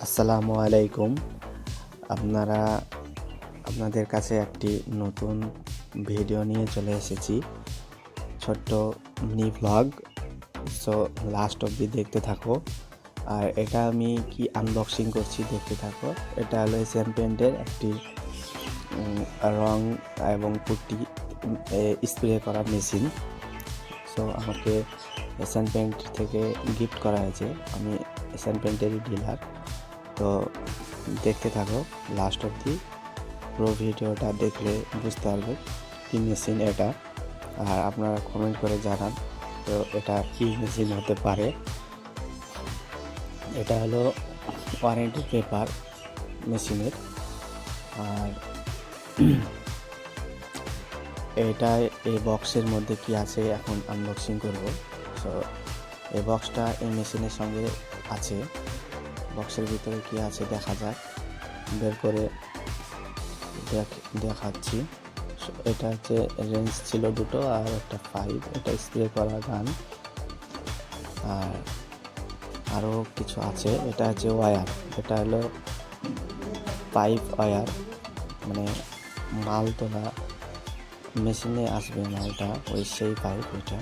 আসসালামু আলাইকুম। আপনারা আপনাদের কাছে একটি নতুন ভিডিও নিয়ে চলে এসেছি, ছোট্ট মিনি ভ্লগ। সো লাস্ট অবধি দেখতে থাকো। আর এটা আমি কি আনবক্সিং করছি দেখতে থাকো। এটা হলো এশিয়ান পেইন্টের একটি রং এবং পুট্টি স্প্রে করা মেশিন। সো আমাকে এশিয়ান পেইন্ট থেকে গিফট করা হয়েছে। আমি এশিয়ান পেইন্টেরই ডিলার। তো দেখতে থাকো লাস্ট অবধি। পুরো ভিডিওটা দেখলে বুঝতে পারবে কী মেশিন এটা। আর আপনারা কমেন্ট করে জানান তো এটা কী মেশিন হতে পারে। এটা হলো ওয়ারেন্টি পেপার মেশিনের। আর এটা এই বক্সের মধ্যে কি আছে এখন আনবক্সিং করব। সো এই বক্সটা এই মেশিনের সঙ্গে আছে। বক্সের ভিতরে কি আছে দেখা যাক, বের করে দেখাচ্ছি। এটা হচ্ছে রেঞ্জ ছিল দুটো আর একটা পাইপ, এটা স্প্রে করা গান। আর আরও কিছু আছে। এটা হচ্ছে ওয়্যার, এটা হলো পাইপ ওয়্যার, মানে মাল তোলা মেশিনে আসবে মালটা, ওই সেই পাইপ এটা।